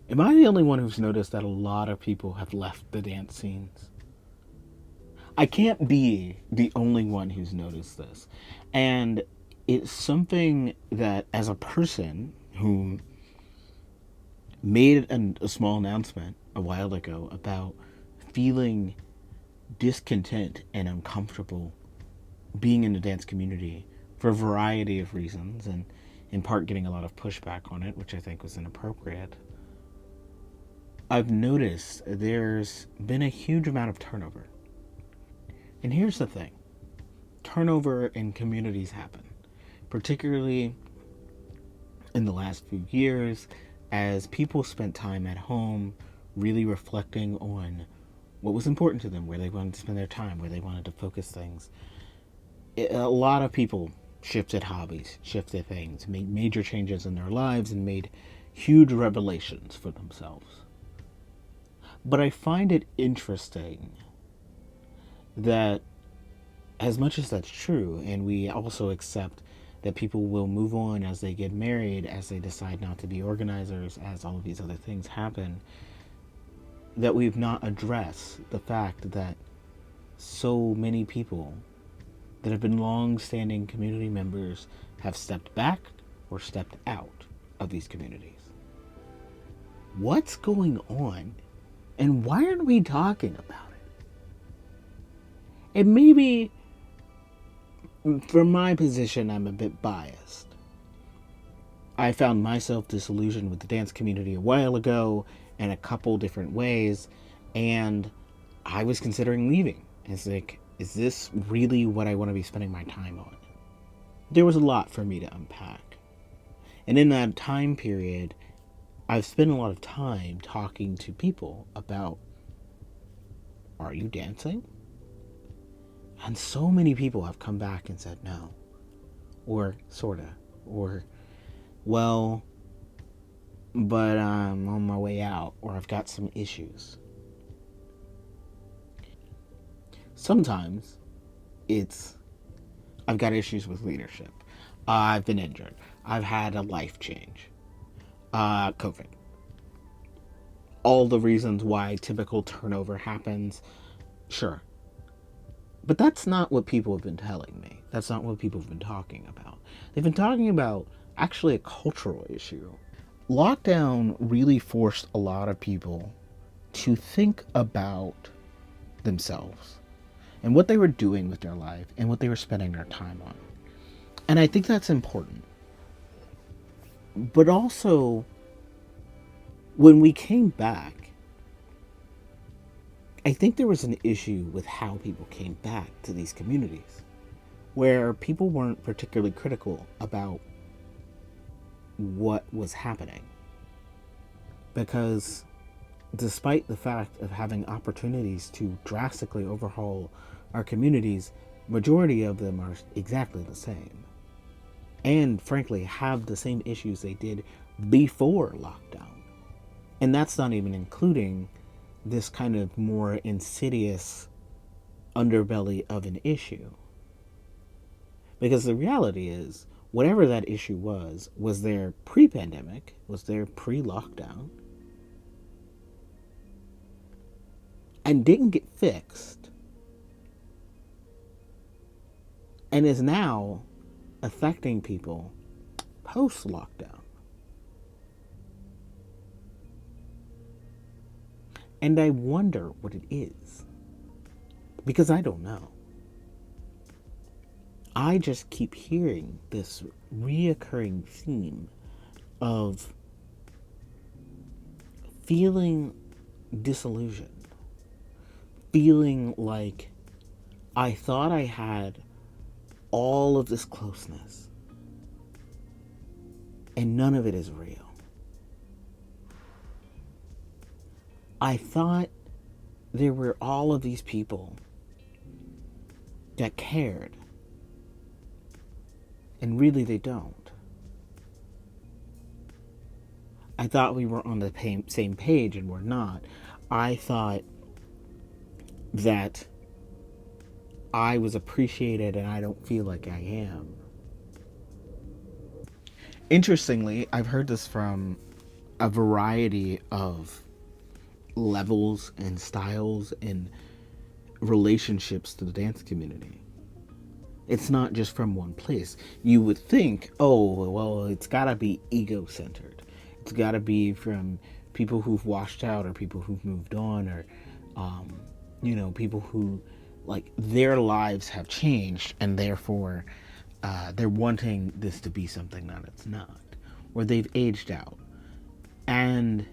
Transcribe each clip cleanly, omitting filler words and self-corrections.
Am I the only one who's noticed that a lot of people have left the dance scenes? I can't be the only one who's noticed this. And it's something that, as a person who made a small announcement a while ago about feeling discontent and uncomfortable being in the dance community for a variety of reasons, and in part getting a lot of pushback on it, which I think was inappropriate, I've noticed there's been a huge amount of turnover. And here's the thing: turnover in communities happen, particularly in the last few years, as people spent time at home really reflecting on what was important to them, where they wanted to spend their time, where they wanted to focus things. A lot of people shifted hobbies, shifted things, made major changes in their lives, and made huge revelations for themselves. But I find it interesting that, as much as that's true, and we also accept that people will move on as they get married, as they decide not to be organizers, as all of these other things happen, that we've not addressed the fact that so many people that have been long standing community members have stepped back or stepped out of these communities. What's going on? And why aren't we talking about it? And maybe from my position, I'm a bit biased. I found myself disillusioned with the dance community a while ago in a couple different ways, and I was considering leaving. It's like, is this really what I want to be spending my time on? There was a lot for me to unpack. And in that time period, I've spent a lot of time talking to people about, are you dancing? And so many people have come back and said no, or sorta, or, well, but I'm on my way out, or I've got some issues. Sometimes it's, I've got issues with leadership. I've been injured. I've had a life change. COVID. All the reasons why typical turnover happens, sure. But that's not what people have been telling me. That's not what people have been talking about. They've been talking about actually a cultural issue. Lockdown really forced a lot of people to think about themselves and what they were doing with their life and what they were spending their time on. And I think that's important. But also, when we came back, I think there was an issue with how people came back to these communities, where people weren't particularly critical about what was happening. Because despite the fact of having opportunities to drastically overhaul our communities, majority of them are exactly the same. And frankly, have the same issues they did before lockdown. And that's not even including this kind of more insidious underbelly of an issue. Because the reality is, whatever that issue was there pre pandemic, was there pre lockdown, and didn't get fixed, and is now affecting people post lockdown. And I wonder what it is. Because I don't know. I just keep hearing this reoccurring theme of feeling disillusioned, feeling like I thought I had all of this closeness, and none of it is real. I thought there were all of these people that cared, and really they don't. I thought we were on the same page, and we're not. I thought that I was appreciated, and I don't feel like I am. Interestingly, I've heard this from a variety of levels and styles and relationships to the dance community. It's not just from one place. You would think, oh, well, it's gotta be ego centered. It's gotta be from people who've washed out or people who've moved on or, people who, like, their lives have changed and therefore they're wanting this to be something that it's not. Or they've aged out. And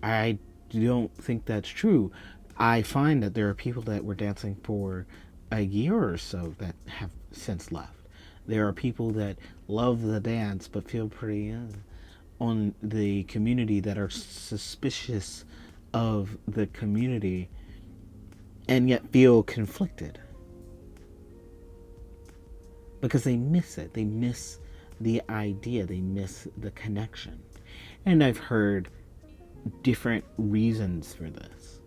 I don't think that's true. I find that there are people that were dancing for a year or so that have since left. There are people that love the dance but feel pretty on the community, that are suspicious of the community and yet feel conflicted because they miss it. They miss the idea. They miss the connection. And I've heard different reasons for this.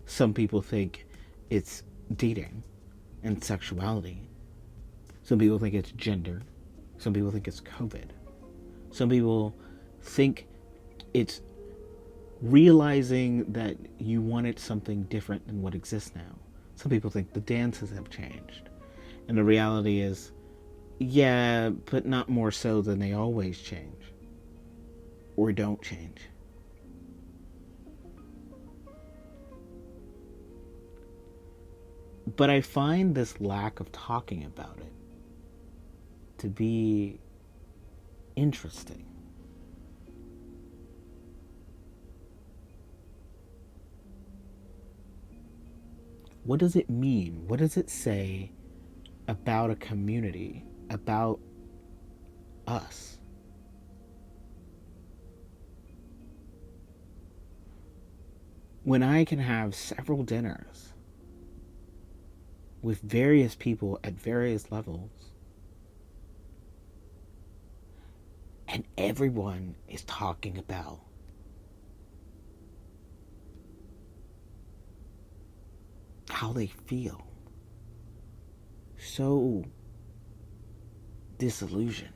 Some people think it's dating and sexuality. Some people think it's gender. Some people think it's COVID. Some people think it's realizing that you wanted something different than what exists now. Some people think the dances have changed. And the reality is, yeah, but not more so than they always change. Or don't change. But I find this lack of talking about it to be interesting. What does it mean? What does it say about a community, about us? When I can have several dinners with various people at various levels, and everyone is talking about how they feel, so disillusioned.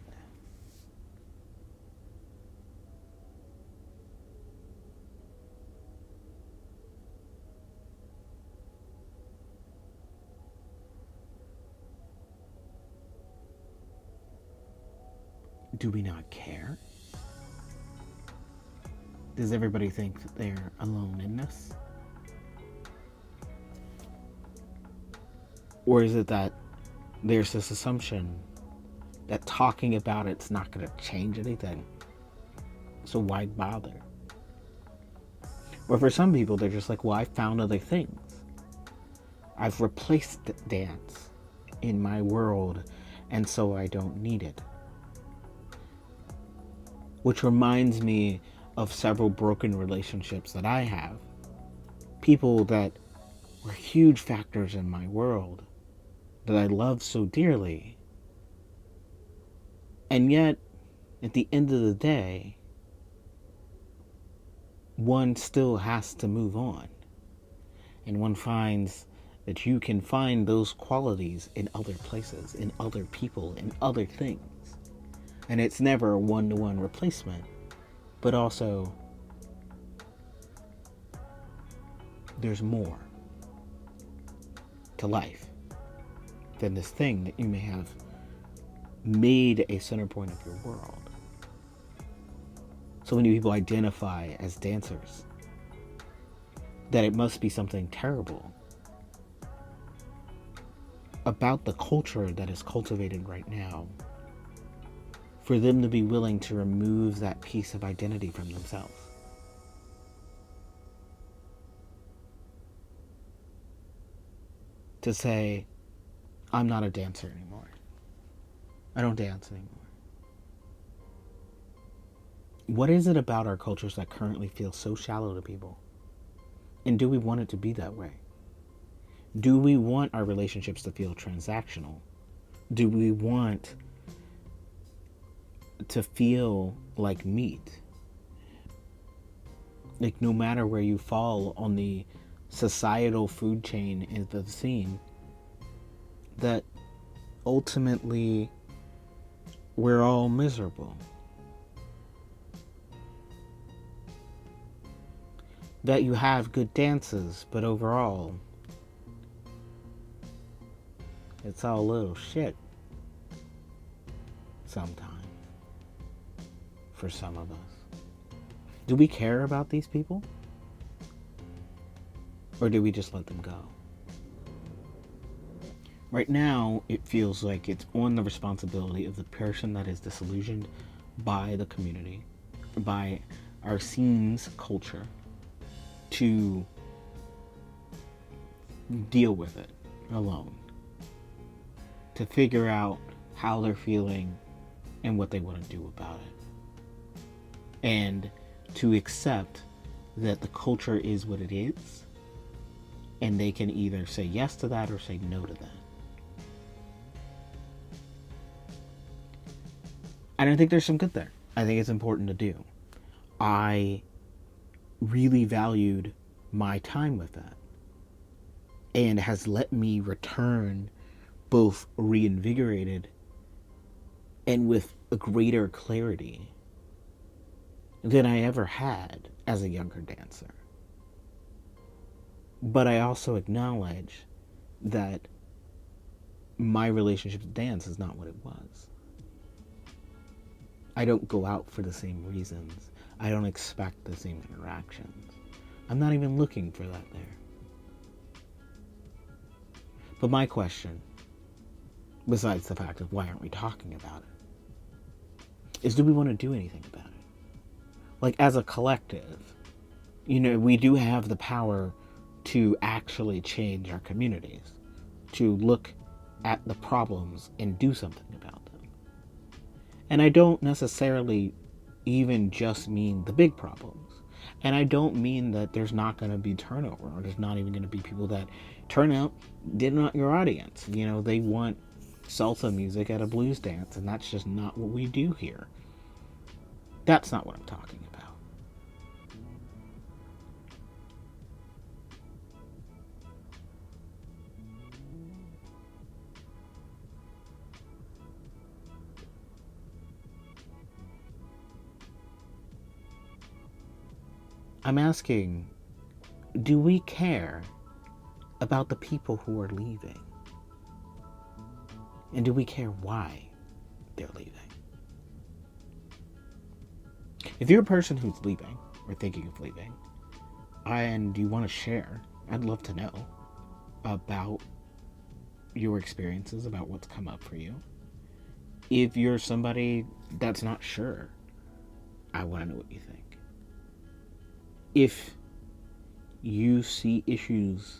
Do we not care? Does everybody think that they're alone in this? Or is it that there's this assumption that talking about it's not going to change anything? So why bother? Or for some people, they're just like, well, I found other things. I've replaced dance in my world, and so I don't need it. Which reminds me of several broken relationships that I have. People that were huge factors in my world that I love so dearly. And yet, at the end of the day, one still has to move on. And one finds that you can find those qualities in other places, in other people, in other things. And it's never a one-to-one replacement, but also there's more to life than this thing that you may have made a center point of your world. So many people identify as dancers that it must be something terrible about the culture that is cultivated right now for them to be willing to remove that piece of identity from themselves. To say, I'm not a dancer anymore. I don't dance anymore. What is it about our cultures that currently feels so shallow to people? And do we want it to be that way? Do we want our relationships to feel transactional? Do we want to feel like meat? Like no matter where you fall on the societal food chain in the scene, that ultimately we're all miserable. that you have good dances, but overall, it's all a little shit sometimes for some of us. Do we care about these people? Or do we just let them go? Right now, it feels like it's on the responsibility of the person that is disillusioned by the community, by our scene's culture, to deal with it alone, to figure out how they're feeling and what they want to do about it, and to accept that the culture is what it is, and they can either say yes to that or say no to that. And I think there's some good there. I think it's important to do. I really valued my time with that, and has let me return both reinvigorated and with a greater clarity than I ever had as a younger dancer. But I also acknowledge that my relationship to dance is not what it was. I don't go out for the same reasons. I don't expect the same interactions. I'm not even looking for that there. But my question, besides the fact of why aren't we talking about it, is do we want to do anything about it? Like, as a collective, we do have the power to actually change our communities, to look at the problems and do something about them. And I don't necessarily even just mean the big problems. And I don't mean that there's not going to be turnover, or there's not even going to be people that turn out, they're not your audience. They want salsa music at a blues dance, and that's just not what we do here. That's not what I'm talking about. I'm asking, do we care about the people who are leaving? And do we care why they're leaving? If you're a person who's leaving, or thinking of leaving, and you want to share, I'd love to know about your experiences, about what's come up for you. If you're somebody that's not sure, I want to know what you think. If you see issues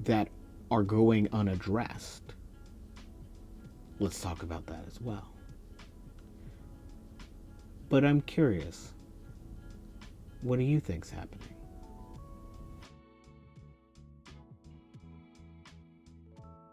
that are going unaddressed, let's talk about that as well. But I'm curious, what do you think's happening?